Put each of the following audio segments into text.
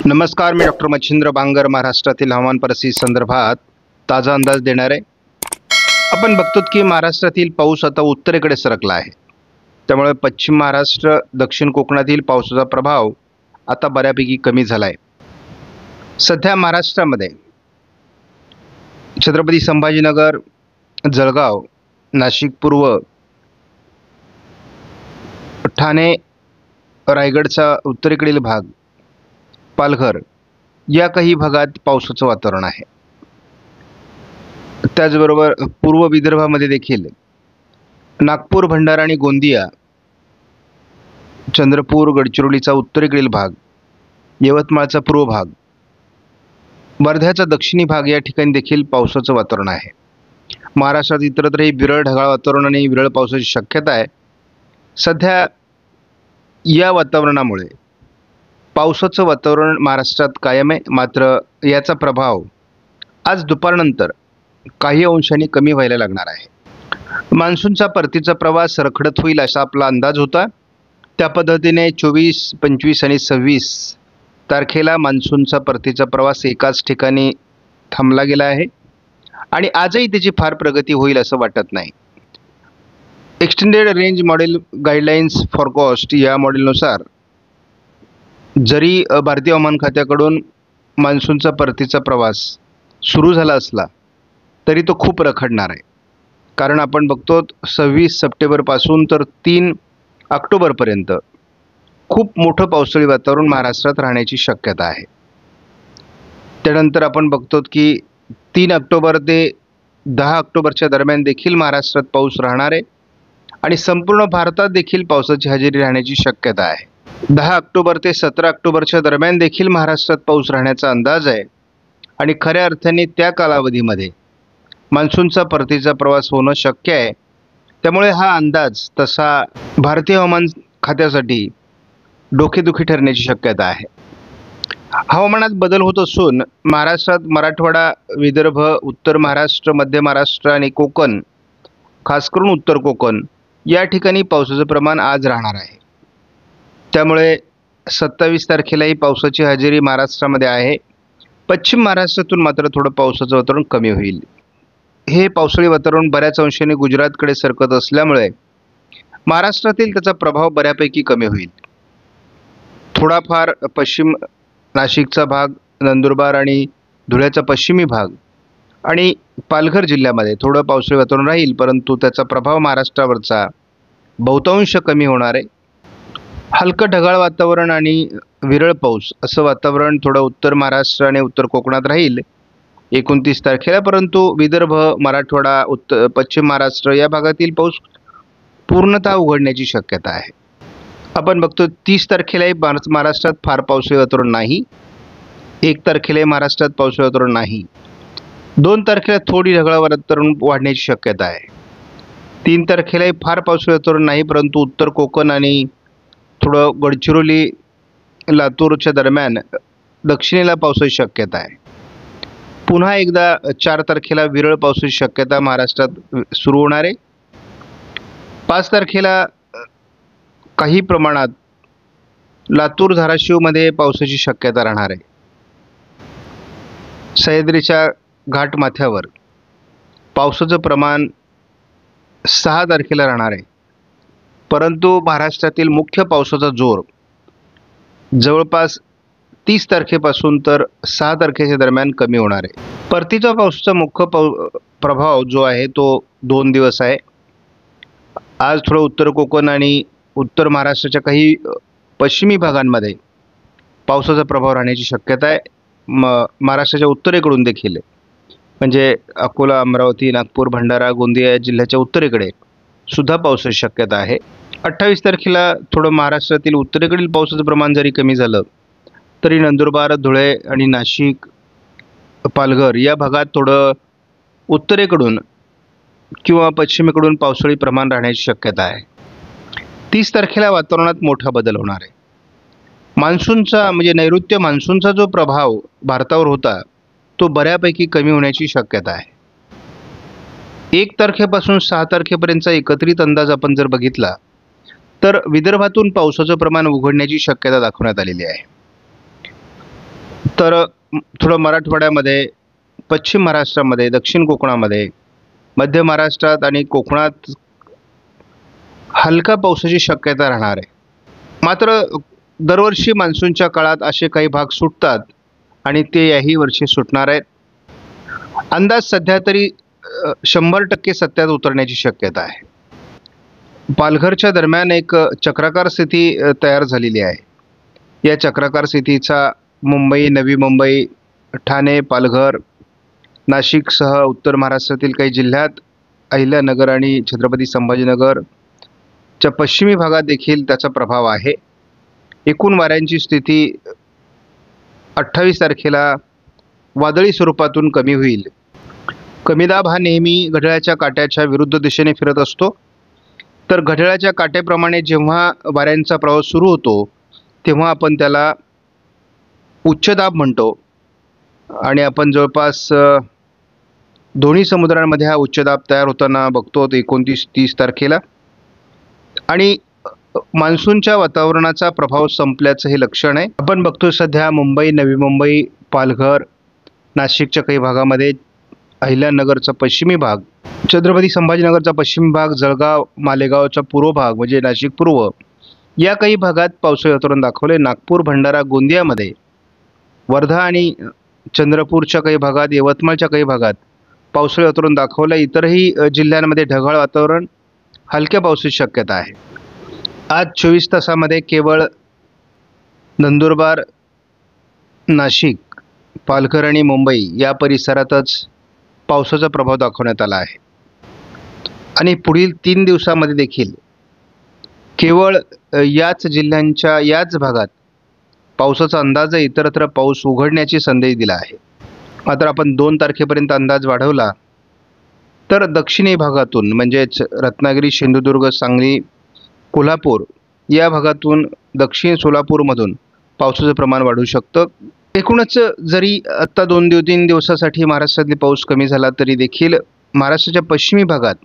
नमस्कार, मी डॉक्टर मच्छिंद्र बांगर महाराष्ट्रातील हवामान परिस्थिती संदर्भात ताजा अंदाज देणार आहे. आपण बघतो की महाराष्ट्रातील पाऊस आता उत्तरेकडे सरकला आहे. त्यामुळे पश्चिम महाराष्ट्र, दक्षिण कोकणातील पावसाचा प्रभाव आता बऱ्यापैकी कमी झाला आहे. सध्या महाराष्ट्रामध्ये छत्रपती संभाजीनगर, जळगाव, नाशिक पूर्व, ठाणे, रायगडचा उत्तरेकडील भाग, पालघर या काही भागात पावसाचं वातावरण आहे. त्याचबरोबर पूर्व विदर्भामध्ये देखील नागपूर, भंडारा आणि गोंदिया, चंद्रपूर, गडचिरोलीचा उत्तरेकडील भाग, यवतमाळचा पूर्व भाग, वर्ध्याचा दक्षिणी भाग या ठिकाणी देखील पावसाचं वातावरण आहे. महाराष्ट्रात इतरत्रही विरळ ढगाळ वातावरण आणि विरळ पावसाची शक्यता आहे. सध्या या वातावरणामुळे पावसाचं वातावरण महाराष्ट्रात कायम आहे. मात्र याचा प्रभाव आज दुपारनंतर काही अंशांनी कमी व्हायला लागणार आहे. मान्सूनचा परतीचा प्रवास रखडत होईल असा आपला अंदाज होता. त्या पद्धतीने 24, 25 आणि 26 तारखेला मान्सूनचा परतीचा प्रवास एकाच ठिकाणी थांबला गेला आहे आणि आजही त्याची फार प्रगती होईल असं वाटत नाही. Extended range model guidelines forecast या मॉडेलनुसार जरी भारतीय हवामान खात्याकडून मान्सूनचा परतीचा प्रवास सुरू झाला असला तरी तो खूप रखडणार आहे. कारण आपण बघतो 26 सप्टेंबरपासून तर 3 ऑक्टोबरपर्यंत खूप मोठं पावसाळी वातावरण महाराष्ट्रात राहण्याची शक्यता आहे. त्यानंतर आपण बघतो की 3 ऑक्टोबर ते 10 ऑक्टोबरच्या दरम्यान देखील महाराष्ट्रात पाऊस राहणार आहे आणि संपूर्ण भारतात देखील पावसाची हजेरी राहण्याची शक्यता आहे. 10 ऑक्टोबर ते 17 ऑक्टोबरच्या दरम्यान देखील महाराष्ट्रात पाऊस राहण्याचा अंदाज आहे आणि खऱ्या अर्थाने त्या कालावधीमध्ये मान्सूनचा परतीचा प्रवास होणं शक्य आहे. त्यामुळे हा अंदाज तसा भारतीय हवामान खात्यासाठी डोकेदुखी ठरण्याची शक्यता आहे. हवामानात बदल होत असून महाराष्ट्रात मराठवाडा, विदर्भ, उत्तर महाराष्ट्र, मध्य महाराष्ट्र आणि कोकण, खास करून उत्तर कोकण या ठिकाणी पावसाचं प्रमाण आज राहणार आहे. त्यामुळे 27 तारखेलाही पावसाची हजेरी महाराष्ट्रामध्ये आहे. पश्चिम महाराष्ट्रातून मात्र थोडं पावसाचं वातावरण कमी होईल. हे पावसाळी वातावरण बऱ्याच अंशाने गुजरातकडे सरकत असल्यामुळे महाराष्ट्रातील त्याचा प्रभाव बऱ्यापैकी कमी होईल. थोडाफार पश्चिम नाशिकचा भाग, नंदुरबार आणि धुळ्याचा पश्चिमी भाग आणि पालघर जिल्ह्यामध्ये थोडं पावसाळी वातावरण राहील, परंतु त्याचा प्रभाव महाराष्ट्रावरचा बहुतांश कमी होणार आहे. हलकं ढगाळ वातावरण आणि विरळ पाऊस असं वातावरण थोडं उत्तर महाराष्ट्र आणि उत्तर कोकणात राहील 29 तारखेला, परंतु विदर्भ, मराठवाडा, पश्चिम महाराष्ट्र या भागातील पाऊस पूर्णतः उघडण्याची शक्यता आहे. आपण बघतो 30 तारखेलाही महाराष्ट्रात फार पावसाळी वातावरण नाही. 1 तारखेलाही महाराष्ट्रात पावसाळी वातावरण नाही. 2 तारखेला थोडी ढगाळ वातावरण वाढण्याची शक्यता आहे. 3 तारखेलाही फार पावसाळी वातावरण नाही, परंतु उत्तर कोकण आणि थोडं गडचिरोली, लातूरच्या दरम्यान दक्षिणेला पावसाची शक्यता आहे. पुन्हा एकदा 4 तारखेला विरळ पावसाची शक्यता महाराष्ट्रात सुरू होणार आहे. 5 तारखेला काही प्रमाणात लातूर, धाराशिवमध्ये पावसाची शक्यता राहणार आहे. सह्याद्रीच्या घाटमाथ्यावर पावसाचं प्रमाण 6 तारखेला राहणार आहे, परंतु महाराष्ट्रातील मुख्य पावसाचा जोर जवळपास 30 तारखेपासून तर 6 तारखेच्या दरम्यान कमी होणार आहे. परतीचा पावसाचा मुख्य प्रभाव जो आहे तो 2 दिवस आहे. आज थोडं उत्तर कोकण आणि उत्तर महाराष्ट्राच्या काही पश्चिमी भागांमध्ये पावसाचा प्रभाव राहण्याची शक्यता आहे. महाराष्ट्राच्या उत्तरेकडून देखील म्हणजे अकोला, अमरावती, नागपूर, भंडारा, गोंदिया या जिल्ह्याच्या उत्तरेकडे सुद्धा पावसाची शक्यता आहे. 28 तारखेला थोडं महाराष्ट्रातील उत्तरेकडील पावसाचं प्रमाण जरी कमी झालं तरी नंदुरबार, धुळे आणि नाशिक, पालघर या भागात थोडं उत्तरेकडून किंवा पश्चिमेकडून पावसाळी प्रमाण राहण्याची शक्यता आहे. 30 तारखेला वातावरणात मोठा बदल होणार आहे. मान्सूनचा म्हणजे नैऋत्य मान्सूनचा जो प्रभाव भारतावर होता तो बऱ्यापैकी कमी होण्याची शक्यता आहे. 1 तारखेपासून 6 तारखेपर्यंतचा एकत्रित अंदाज आपण जर बघितला तर विदर्भातून पावसाचं प्रमाण उघडण्याची शक्यता दाखवण्यात आलेली आहे. तर थोडं मराठवाड्यामध्ये, पश्चिम महाराष्ट्रामध्ये, दक्षिण कोकणामध्ये, मध्य महाराष्ट्रात आणि कोकणात हलका पावसाची शक्यता राहणार आहे. मात्र दरवर्षी मान्सूनच्या काळात असे काही भाग सुटतात आणि ते याही वर्षी सुटणार आहेत. अंदाज सध्या तरी 100% सत्यात उतरण्याची शक्यता आहे. पालघरच्या दरम्यान एक चक्राकार स्थिती तयार झालेली आहे. या चक्राकार स्थितीचा मुंबई, नवी मुंबई, ठाणे, पालघर, नाशिकसह उत्तर महाराष्ट्रातील काही जिल्ह्यात, अहिल्यानगर आणि छत्रपती संभाजीनगरच्या पश्चिमी भागात देखील त्याचा प्रभाव आहे. एकूण वाऱ्यांची स्थिती 28 तारखेला वादळी स्वरूपातून कमी होईल. कमी दाब हा नेहमी घड्याळाच्या काट्याच्या विरुद्ध दिशेने फिरत असतो. तर घड्याळाच्या काट्याप्रमाणे जेव्हा वाऱ्यांचा प्रवाह सुरू होतो तेव्हा आपण त्याला उच्च दाब म्हणतो आणि आपण जवळपास दोन्ही समुद्रांमध्ये हा उच्च दाब तयार होताना बघतो 29-30 तारखेला. आणि मान्सूनच्या वातावरणाचा प्रभाव संपल्याचं हे लक्षण आहे. आपण बघतो सध्या मुंबई, नवी मुंबई, पालघर, नाशिकच्या काही भागामध्ये, अहिल्यानगरचा पश्चिमी भाग, छत्रपती संभाजीनगरचा पश्चिमी भाग, जळगाव, मालेगावचा पूर्व भाग म्हणजे नाशिक पूर्व, या काही भागात पावसाळी वातावरण दाखवले. नागपूर, भंडारा, गोंदियामध्ये, वर्धा आणि चंद्रपूरच्या काही भागात, यवतमाळच्या काही भागात पावसाळी वातावरण दाखवलं. इतरही जिल्ह्यांमध्ये ढगाळ वातावरण, हलक्या पावसाची शक्यता आहे. आज 24 तासामध्ये केवळ नंदुरबार, नाशिक, पालघर आणि मुंबई या परिसरातच पावसाचा प्रभाव दाखवण्यात आला आहे. आणि पुढील 3 दिवसामध्ये देखील केवळ याच जिल्ह्यांच्या याच भागात पावसाचा अंदाज आहे. इतरत्र पाऊस उघडण्याची संदेश दिला आहे. मात्र आपण 2 तारखेपर्यंत अंदाज वाढवला तर दक्षिणी भागातून म्हणजेच रत्नागिरी, सिंधुदुर्ग, सांगली, कोल्हापूर या भागातून दक्षिण सोलापूरमधून पावसाचं प्रमाण वाढू शकतं. एकूणच जरी आत्ता 2-3 दिवसासाठी महाराष्ट्रातली पाऊस कमी झाला तरी देखील महाराष्ट्राच्या पश्चिमी भागात,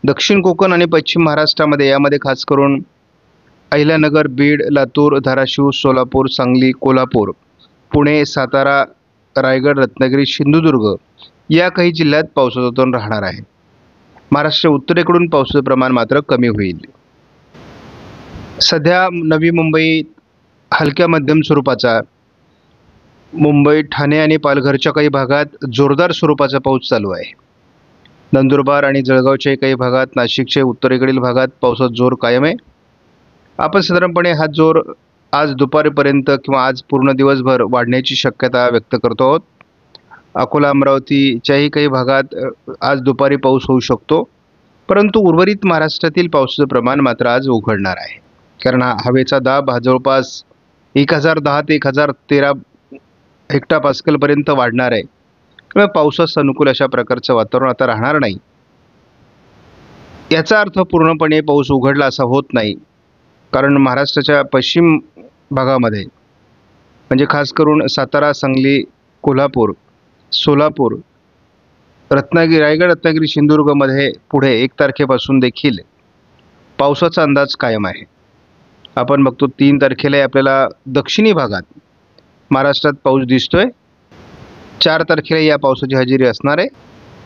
दक्षिण कोकण आणि पश्चिम महाराष्ट्रामध्ये, यामध्ये खास करून अहिल्यानगर, बीड, लातूर, धाराशिव, सोलापूर, सांगली, कोल्हापूर, पुणे, सातारा, रायगड, रत्नागिरी, सिंधुदुर्ग या काही जिल्ह्यात पावसाचं वातावरण राहणार आहे. महाराष्ट्र उत्तरेकडून पावसाचं प्रमाण मात्र कमी होईल. सध्या नवी मुंबई हलक्या मध्यम स्वरूपाचा, मुंबई, ठाणे आणि पालघरच्या काही भागात जोरदार स्वरूपाचा पाऊस चालू आहे. नंदुरबार आणि जळगावच्या काही भागात, नाशिकच्या उत्तरेकडील भागात पावसाचा जोर कायम आहे. आपण साधारणपणे हा जोर आज दुपारपर्यंत किंवा आज पूर्ण दिवसभर वाढण्याची शक्यता व्यक्त करतो आहोत. अकोला, अमरावतीच्याही काही भागात आज दुपारी पाऊस होऊ शकतो. परंतु उर्वरित महाराष्ट्रातील पावसाचं प्रमाण मात्र आज उघडणार आहे. कारण हा हवेचा दाब हा जवळपास 1010 ते 1013 हेक्टापास्कलपर्यंत वाढणार आहे. किंवा पावसास अनुकूल अशा प्रकारचं वातावरण आता राहणार नाही. याचा अर्थ पूर्णपणे पाऊस उघडला असा होत नाही. कारण महाराष्ट्राच्या पश्चिम भागामध्ये म्हणजे खास करून सातारा, सांगली, कोल्हापूर, सोलापूर, रत्नागिरी, रायगड, रत्नागिरी, सिंधुदुर्गमध्ये पुढे 1 तारखेपासून देखील पावसाचा अंदाज कायम आहे. आपण बघतो 3 तारखेला आपल्याला दक्षिणी भागात महाराष्ट्रात पाऊस दिसतोय. 4 तारखेला या पावसाची हजेरी असणार आहे.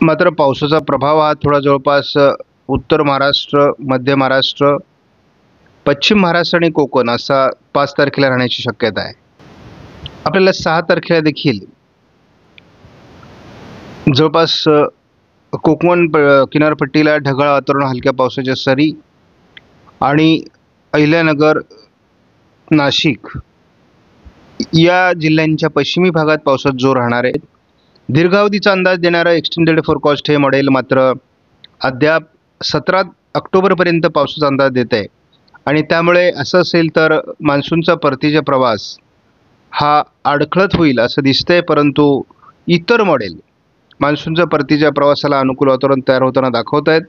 मात्र पावसाचा प्रभाव हा थोडा जवळपास उत्तर महाराष्ट्र, मध्य महाराष्ट्र, पश्चिम महाराष्ट्र आणि कोकण असा 5 तारखेला राहण्याची शक्यता आहे. आपल्याला 6 तारखेला देखील जवळपास कोकण किनारपट्टीला ढगाळ वातावरण, हलक्या पावसाच्या सरी आणि अहिल्यानगर, नाशिक या जिल्ह्यांच्या पश्चिमी भागात पावसाचा जोर राहणार आहे. दीर्घावधीचा अंदाज देणारं एक्सटेंडेड फोरकास्ट हे मॉडेल मात्र अद्याप 17 ऑक्टोबरपर्यंत पावसाचा अंदाज देत आहे. आणि त्यामुळे असं असेल तर मान्सूनचा परतीचा प्रवास हा अडखळत होईल असं दिसतंय. परंतु इतर मॉडेल मान्सूनच्या परतीच्या प्रवासाला अनुकूल वातावरण तयार होताना दाखवत आहेत.